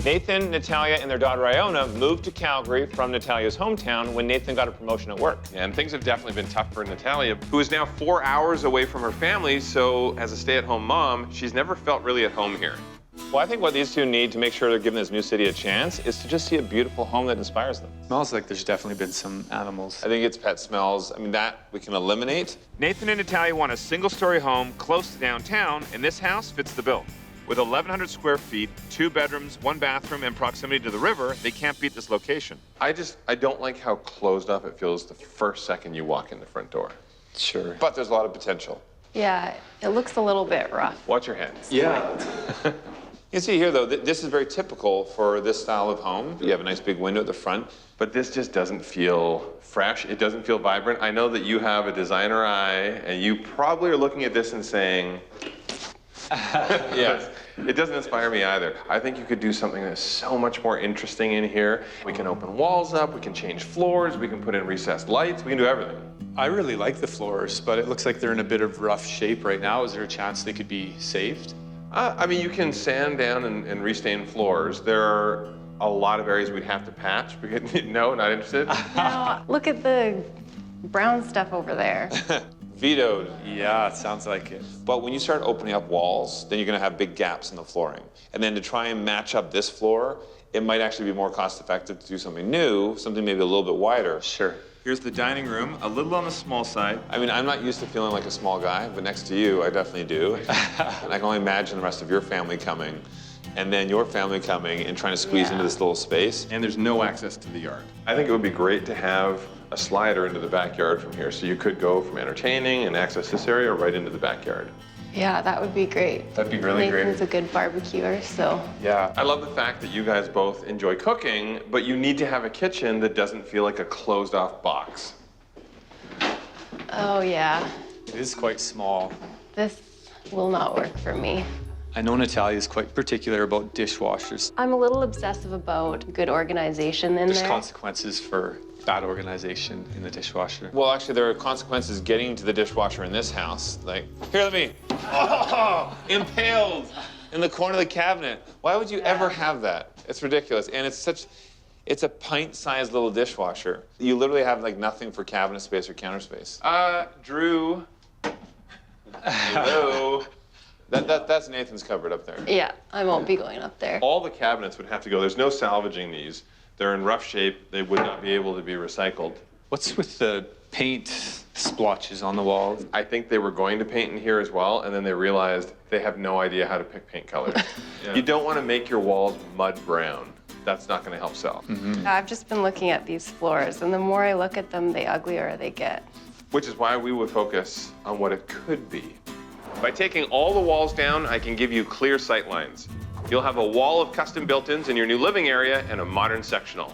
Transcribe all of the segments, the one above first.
Nathan, Natalia, and their daughter Iona moved to Calgary from Natalia's hometown when Nathan got a promotion at work. And things have definitely been tough for Natalia, who is now 4 hours away from her family, so as a stay-at-home mom, she's never felt really at home here. Well, I think what these two need to make sure they're giving this new city a chance is to just see a beautiful home that inspires them. Smells like there's definitely been some animals. I think it's pet smells. I mean, that we can eliminate. Nathan and Natalia want a single-story home close to downtown, and this house fits the bill. With 1,100 square feet, 2 bedrooms, 1 bathroom, and proximity to the river, they can't beat this location. I don't like how closed up it feels the first second you walk in the front door. Sure. But there's a lot of potential. Yeah, it looks a little bit rough. Watch your hands. Yeah. You can see here, though, this is very typical for this style of home. You have a nice big window at the front. But this just doesn't feel fresh. It doesn't feel vibrant. I know that you have a designer eye, and you probably are looking at this and saying, yes, it doesn't inspire me either. I think you could do something that's so much more interesting in here. We can open walls up, we can change floors, we can put in recessed lights, we can do everything. I really like the floors, but it looks like they're in a bit of rough shape right now. Is there a chance they could be saved? I mean, you can sand down and restain floors. There are a lot of areas we'd have to patch. No, not interested? No, look at the brown stuff over there. Vetoed. Yeah, it sounds like it. But when you start opening up walls, then you're going to have big gaps in the flooring. And then to try and match up this floor, it might actually be more cost-effective to do something new, something maybe a little bit wider. Sure. Here's the dining room, a little on the small side. I mean, I'm not used to feeling like a small guy, but next to you, I definitely do. And I can only imagine the rest of your family coming, and then your family coming and trying to squeeze into this little space. And there's no access to the yard. I think it would be great to have a slider into the backyard from here, so you could go from entertaining and access this area right into the backyard. Yeah, that would be great. That'd be really great. Nathan's a good barbecuer, so. Yeah, I love the fact that you guys both enjoy cooking, but you need to have a kitchen that doesn't feel like a closed-off box. Oh, yeah. It is quite small. This will not work for me. I know Natalia is quite particular about dishwashers. I'm a little obsessive about good organization in There's there. consequences for bad organization in the dishwasher. Well, actually, there are consequences getting to the dishwasher in this house. Like, here, let me. Oh, impaled in the corner of the cabinet. Why would you ever have that? It's ridiculous. And it's a pint-sized little dishwasher. You literally have like nothing for cabinet space or counter space. Drew. Hello. That's Nathan's cupboard up there. Yeah, I won't be going up there. All the cabinets would have to go. There's no salvaging these. They're in rough shape. They would not be able to be recycled. What's with the paint splotches on the walls? I think they were going to paint in here as well, and then they realized they have no idea how to pick paint colors. Yeah. You don't want to make your walls mud brown. That's not going to help sell. Mm-hmm. I've just been looking at these floors, and the more I look at them, the uglier they get. Which is why we would focus on what it could be. By taking all the walls down, I can give you clear sight lines. You'll have a wall of custom built-ins in your new living area and a modern sectional.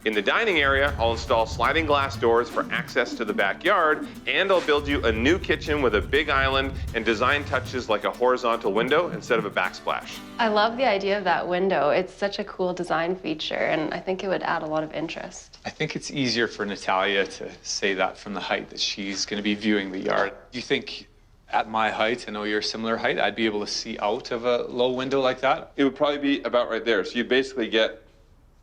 In the dining area, I'll install sliding glass doors for access to the backyard, and I'll build you a new kitchen with a big island and design touches like a horizontal window instead of a backsplash. I love the idea of that window. It's such a cool design feature, and I think it would add a lot of interest. I think it's easier for Natalia to say that from the height that she's going to be viewing the yard. Do you think at my height, I know you're a similar height, I'd be able to see out of a low window like that? It would probably be about right there. So you'd basically get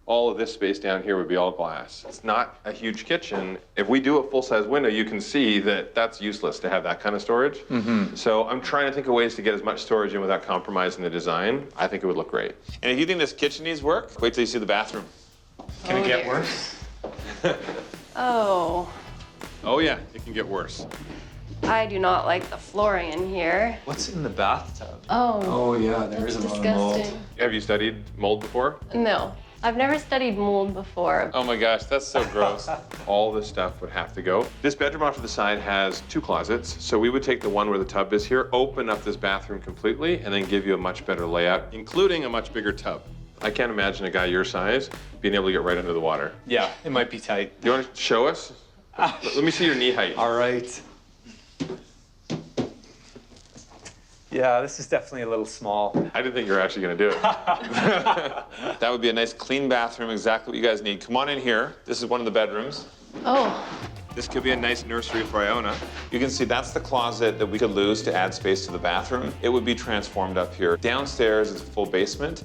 all of this space down here would be all glass. It's not a huge kitchen. If we do a full-size window, you can see that that's useless to have that kind of storage. Mm-hmm. So I'm trying to think of ways to get as much storage in without compromising the design. I think it would look great. And if you think this kitchen needs work, wait till you see the bathroom. Can it get dear. worse? Oh, Oh yeah, it can get worse. I do not like the flooring in here. What's in the bathtub? Oh, yeah, there that's disgusting. Have you studied mold before? No, I've never studied mold before. Oh my gosh, that's so gross. All this stuff would have to go. This bedroom off to the side has 2 closets, so we would take the one where the tub is here, open up this bathroom completely, and then give you a much better layout, including a much bigger tub. I can't imagine a guy your size being able to get right under the water. Yeah, it might be tight. You want to show us? Let me see your knee height. All right. Yeah, this is definitely a little small. I didn't think you were actually going to do it. That would be a nice clean bathroom, exactly what you guys need. Come on in here. This is one of the bedrooms. Oh, This could be a nice nursery for Iona. You can see that's the closet that we could lose to add space to the bathroom. It would be transformed up here. Downstairs is a full basement.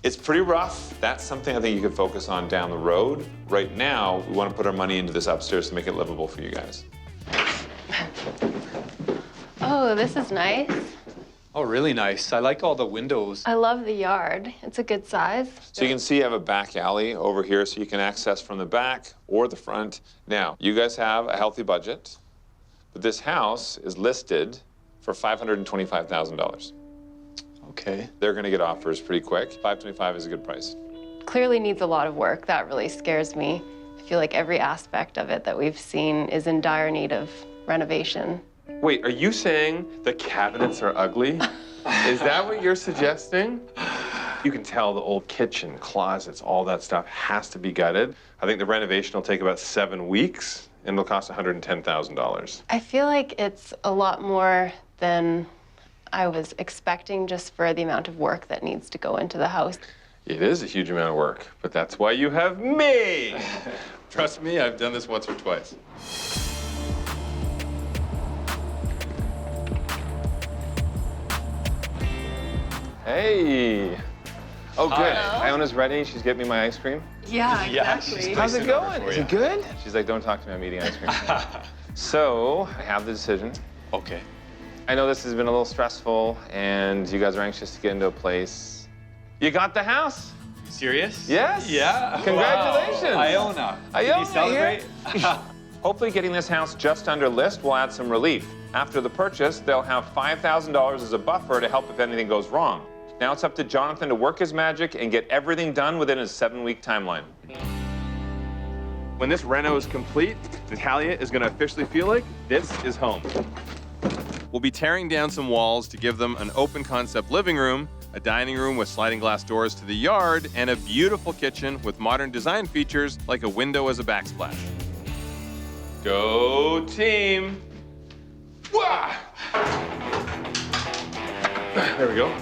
It's pretty rough. That's something I think you could focus on down the road. Right now, we want to put our money into this upstairs to make it livable for you guys. Oh, this is nice. Oh, really nice. I like all the windows. I love the yard. It's a good size. So you can see I have a back alley over here so you can access from the back or the front. Now, you guys have a healthy budget, but this house is listed for $525,000. Okay. They're going to get offers pretty quick. $525 is a good price. Clearly needs a lot of work. That really scares me. I feel like every aspect of it that we've seen is in dire need of renovation. Wait, are you saying the cabinets are ugly? Is that what you're suggesting? You can tell the old kitchen, closets, all that stuff has to be gutted. I think the renovation will take about 7 weeks and it'll cost $110,000. I feel like it's a lot more than I was expecting just for the amount of work that needs to go into the house. It is a huge amount of work, but that's why you have me. Trust me, I've done this once or twice. Hey. Oh, good. Hello. Iona's ready. She's getting me my ice cream. Yeah, Yeah, exactly. How's it going? Is it good? Yeah. She's like, don't talk to me. I'm eating ice cream. So, I have the decision. Okay. I know this has been a little stressful, and you guys are anxious to get into a place. You got the house? Serious? Yes. Yeah. Congratulations. Wow. Iona. Iona, Did you celebrate? Hopefully getting this house just under list will add some relief. After the purchase, they'll have $5,000 as a buffer to help if anything goes wrong. Now it's up to Jonathan to work his magic and get everything done within his 7-week timeline. When this reno is complete, Natalia is gonna officially feel like this is home. We'll be tearing down some walls to give them an open concept living room, a dining room with sliding glass doors to the yard, and a beautiful kitchen with modern design features like a window as a backsplash. Go team! Wah! There we go.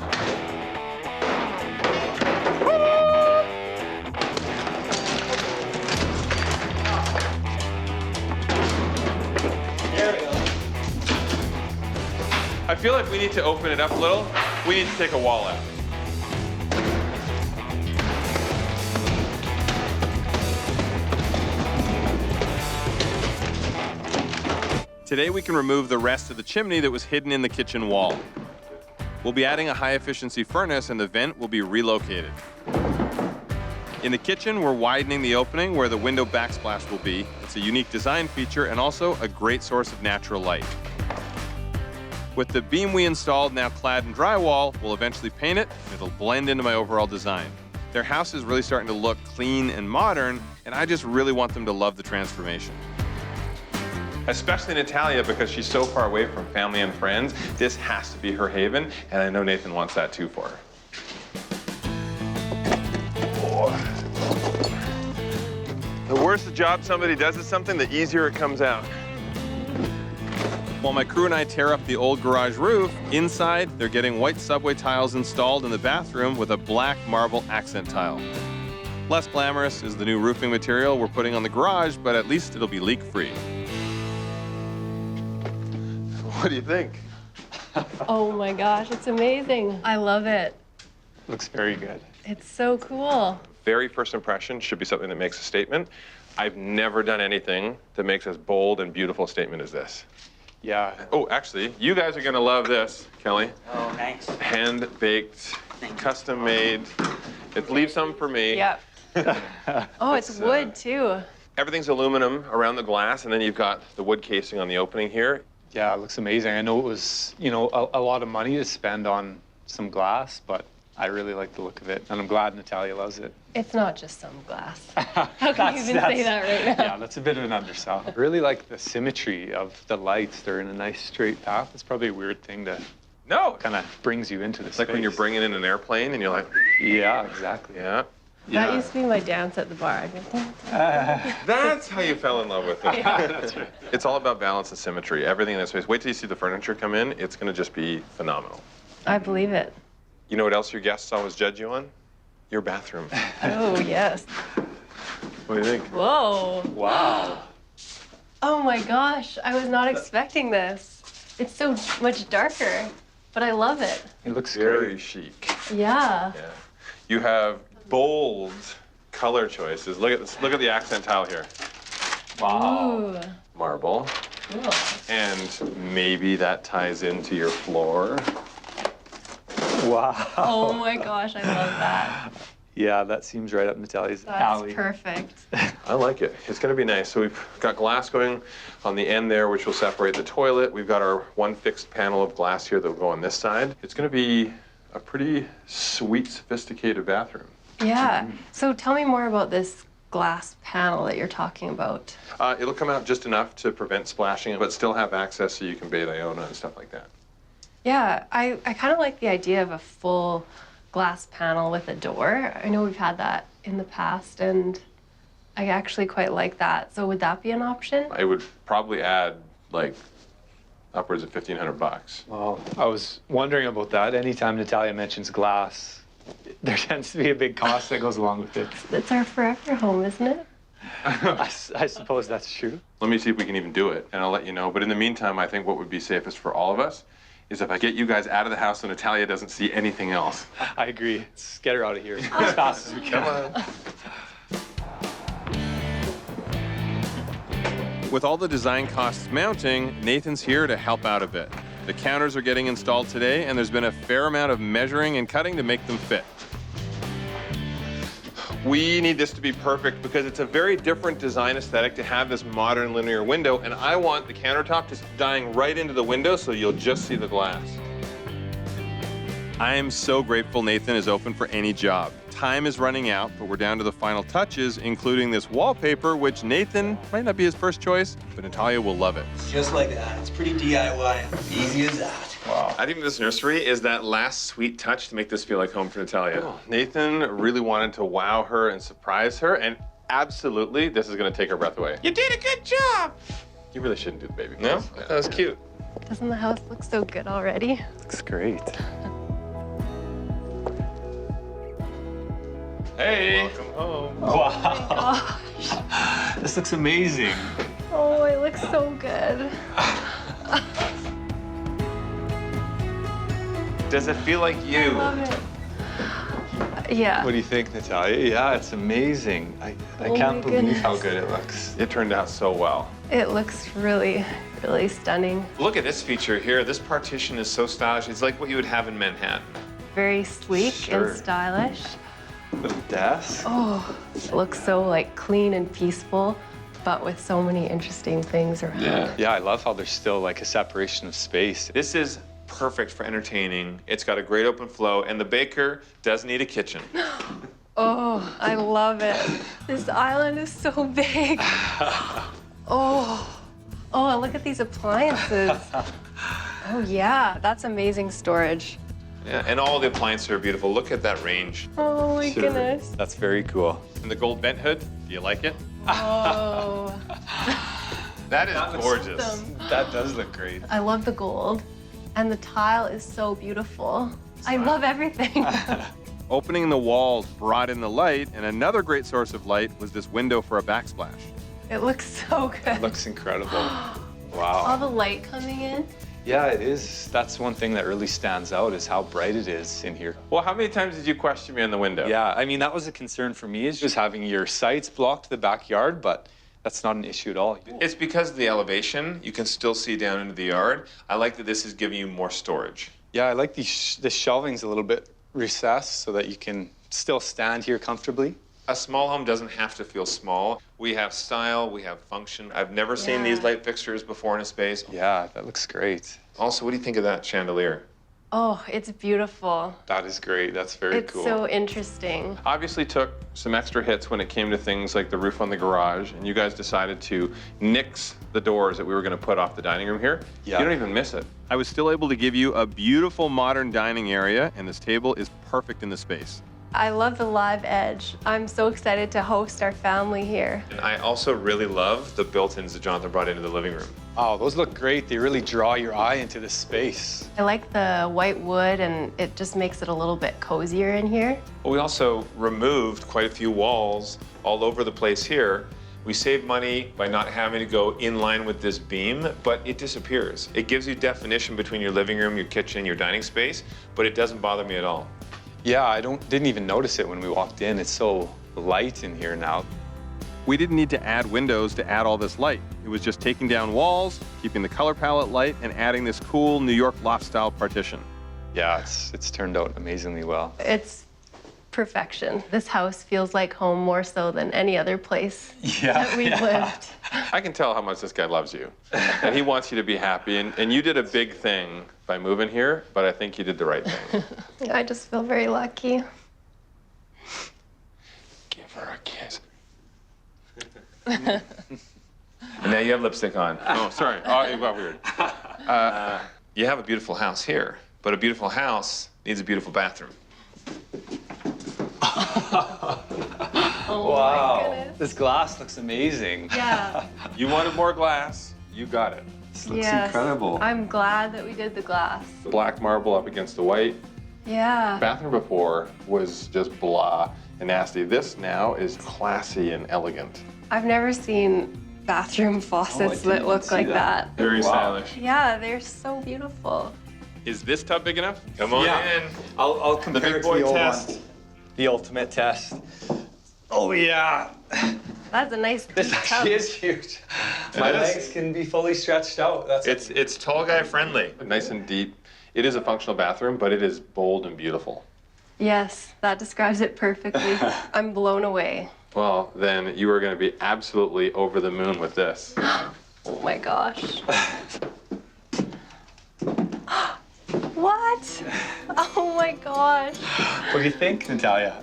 I feel like we need to open it up a little. We need to take a wall out. Today we can remove the rest of the chimney that was hidden in the kitchen wall. We'll be adding a high-efficiency furnace and the vent will be relocated. In the kitchen, we're widening the opening where the window backsplash will be. It's a unique design feature and also a great source of natural light. With the beam we installed now clad in drywall, we'll eventually paint it, and it'll blend into my overall design. Their house is really starting to look clean and modern, and I just really want them to love the transformation. Especially Natalia, because she's so far away from family and friends. This has to be her haven, and I know Nathan wants that too for her. The worse the job somebody does at something, the easier it comes out. While my crew and I tear up the old garage roof, inside they're getting white subway tiles installed in the bathroom with a black marble accent tile. Less glamorous is the new roofing material we're putting on the garage, but at least it'll be leak-free. What do you think? Oh my gosh, it's amazing. I love it. Looks very good. It's so cool. Very first impression should be something that makes a statement. I've never done anything that makes as bold and beautiful a statement as this. Yeah. Oh, actually, you guys are gonna love this, Kelly. Oh, thanks. Hand-baked, custom-made. Leave some for me. Yep. Oh, it's wood too. Everything's aluminum around the glass, and then you've got the wood casing on the opening here. Yeah, it looks amazing. I know it was, you know, a lot of money to spend on some glass, but I really like the look of it, and I'm glad Natalia loves it. It's not just some glass. How can you even say that right now? Yeah, that's a bit of an undersell. I really like the symmetry of the lights. They're in a nice straight path. It's probably a weird thing to No, kind of brings you into the it's like when you're bringing in an airplane and you're like, Yeah, exactly. yeah. That used to be my dance at the bar. I'd go, That's how you fell in love with it. Yeah. That's right. It's all about balance and symmetry. Everything in this space. Wait till you see the furniture come in. It's gonna just be phenomenal. I believe it. You know what else your guests always judge you on? Your bathroom. Oh, yes. What do you think? Whoa. Wow. Oh my gosh, I was not expecting this. It's so much darker, but I love it. It looks Very great. chic. Yeah. Yeah. You have bold color choices. Look at this. Look at the accent tile here. Wow. Ooh. Marble. Cool. And maybe that ties into your floor. Wow. Oh my gosh, I love that. Yeah, that seems right up Natalia's That's alley. perfect. I like it. It's going to be nice. So we've got glass going on the end there, which will separate the toilet. We've got our one fixed panel of glass here that will go on this side. It's going to be a pretty sweet, sophisticated bathroom. Yeah. So tell me more about this glass panel that you're talking about. It'll come out just enough to prevent splashing, but still have access so you can bathe Iona and stuff like that. Yeah, I kind of like the idea of a full glass panel with a door. I know we've had that in the past, and I actually quite like that. So would that be an option? I would probably add like upwards of $1,500. Wow. I was wondering about that. Anytime Natalia mentions glass, there tends to be a big cost that goes along with it. It's our forever home, isn't it? I suppose that's true. Let me see if we can even do it, and I'll let you know. But in the meantime, I think what would be safest for all of us is if I get you guys out of the house so Natalia doesn't see anything else. I agree. Let's get her out of here as fast as we can. With all the design costs mounting, Nathan's here to help out a bit. The counters are getting installed today, and there's been a fair amount of measuring and cutting to make them fit. We need this to be perfect because it's a very different design aesthetic to have this modern linear window, and I want the countertop just dying right into the window so you'll just see the glass. I am so grateful Nathan is open for any job. Time is running out, but we're down to the final touches, including this wallpaper, which Nathan might not be his first choice, but Natalia will love it. Just like that. It's pretty DIY. Easy as that. Wow. I think this nursery is that last sweet touch to make this feel like home for Natalia. Nathan really wanted to wow her and surprise her, and absolutely, this is gonna take her breath away. You did a good job. You really shouldn't do the baby No? pose. That was cute. Doesn't the house look so good already? Looks great. Hey. Welcome home. Wow. Gosh. This looks amazing. Oh, it looks so good. Does it feel like you? Love it. Yeah. What do you think, Natalia? Yeah, it's amazing. I Oh can't my believe how goodness. good it looks. It turned out so well. It looks really, really stunning. Look at this feature here. This partition is so stylish. It's like what you would have in Manhattan. Very sleek Sure. and stylish. Little desk. Oh, it looks so like clean and peaceful, but with so many interesting things around. Yeah, I love how there's still like a separation of space. This is perfect for entertaining. It's got a great open flow, and the baker does need a kitchen. Oh, I love it. This island is so big. Oh, and look at these appliances. Oh yeah, that's amazing storage. Yeah, and all the appliances are beautiful. Look at that range. Oh my Sure. goodness. That's very cool. And the gold vent hood, do you like it? Oh, That is gorgeous. awesome. That does look great. I love the gold, and the tile is so beautiful. I love everything. Opening the walls brought in the light, and another great source of light was this window for a backsplash. It looks so good. It looks incredible. All Wow. the light coming in. Yeah, it is. That's one thing that really stands out is how bright it is in here. Well, how many times did you question me on the window? Yeah, I mean, that was a concern for me is just having your sights blocked the backyard, but that's not an issue at all. It's because of the elevation. You can still see down into the yard. I like that this is giving you more storage. Yeah, I like the shelving's a little bit recessed so that you can still stand here comfortably. A small home doesn't have to feel small. We have style, we have function. I've never seen these Yeah. light fixtures before in a space. Yeah, that looks great. Also, what do you think of that chandelier? Oh, it's beautiful. That is great. That's very It's cool. so interesting. Obviously took some extra hits when it came to things like the roof on the garage, and you guys decided to nix the doors that we were going to put off the dining room here. Yeah. You don't even miss it. I was still able to give you a beautiful modern dining area, and this table is perfect in the space. I love the live edge. I'm so excited to host our family here. And I also really love the built-ins that Jonathan brought into the living room. Oh, those look great. They really draw your eye into this space. I like the white wood, and it just makes it a little bit cozier in here. But we also removed quite a few walls all over the place here. We save money by not having to go in line with this beam, but it disappears. It gives you definition between your living room, your kitchen, your dining space, but it doesn't bother me at all. Yeah, I didn't even notice it when we walked in. It's so light in here now. We didn't need to add windows to add all this light. It was just taking down walls, keeping the color palette light, and adding this cool New York loft-style partition. Yeah, it's turned out amazingly well. It's perfection. This house feels like home more so than any other place that we've lived. I can tell how much this guy loves you, and he wants you to be happy, and you did a big thing by moving here, but I think you did the right thing. I just feel very lucky. Give her a kiss. And now you have lipstick on. Oh, sorry. Oh, it got weird. You have a beautiful house here, but a beautiful house needs a beautiful bathroom. Oh Wow, my goodness. this glass looks amazing. Yeah. You wanted more glass, you got it. This looks Yes. incredible. I'm glad that we did the glass. The black marble up against the white. Yeah. Bathroom before was just blah and nasty. This now is classy and elegant. I've never seen bathroom faucets didn't that even look see like that. that. Very Wow. stylish. Yeah, they're so beautiful. Is this tub big enough? Come on Yeah. in. I'll compare big it to boy the old test. one. The ultimate test. Oh yeah, That's a nice deep this tub. actually is huge. My is. legs can be fully stretched out. That's It's tall guy friendly. Nice and deep. It is a functional bathroom, but it is bold and beautiful. Yes, that describes it perfectly. I'm blown away. Well, then you are going to be absolutely over the moon with this. Oh my gosh. What? Oh my gosh. What do you think, Natalia?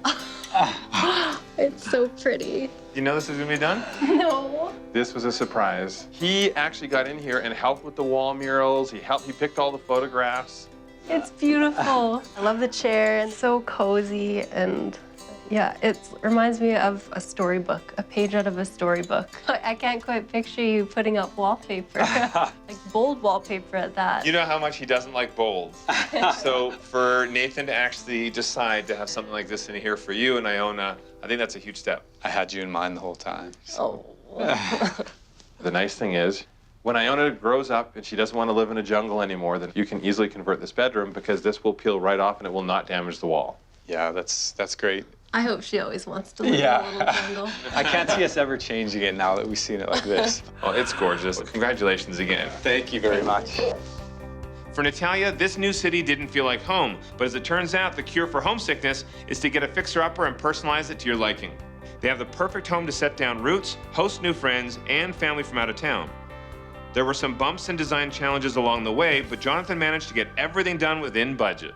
It's so pretty. You know this is gonna be done? No. This was a surprise. He actually got in here and helped with the wall murals. He picked all the photographs. It's beautiful. I love the chair and so cozy and yeah, it reminds me of a storybook, a page out of a storybook. I can't quite picture you putting up wallpaper, like bold wallpaper at that. You know how much he doesn't like bold. So for Nathan to actually decide to have something like this in here for you and Iona, I think that's a huge step. I had you in mind the whole time. So. Oh. The nice thing is, when Iona grows up and she doesn't want to live in a jungle anymore, then you can easily convert this bedroom because this will peel right off and it will not damage the wall. Yeah, that's great. I hope she always wants to live in Yeah. a little jungle. I can't see us ever changing it now that we've seen it like this. Oh, it's gorgeous. Congratulations again. Thank you very much. For Natalia, this new city didn't feel like home, but as it turns out, the cure for homesickness is to get a fixer-upper and personalize it to your liking. They have the perfect home to set down roots, host new friends, and family from out of town. There were some bumps and design challenges along the way, but Jonathan managed to get everything done within budget.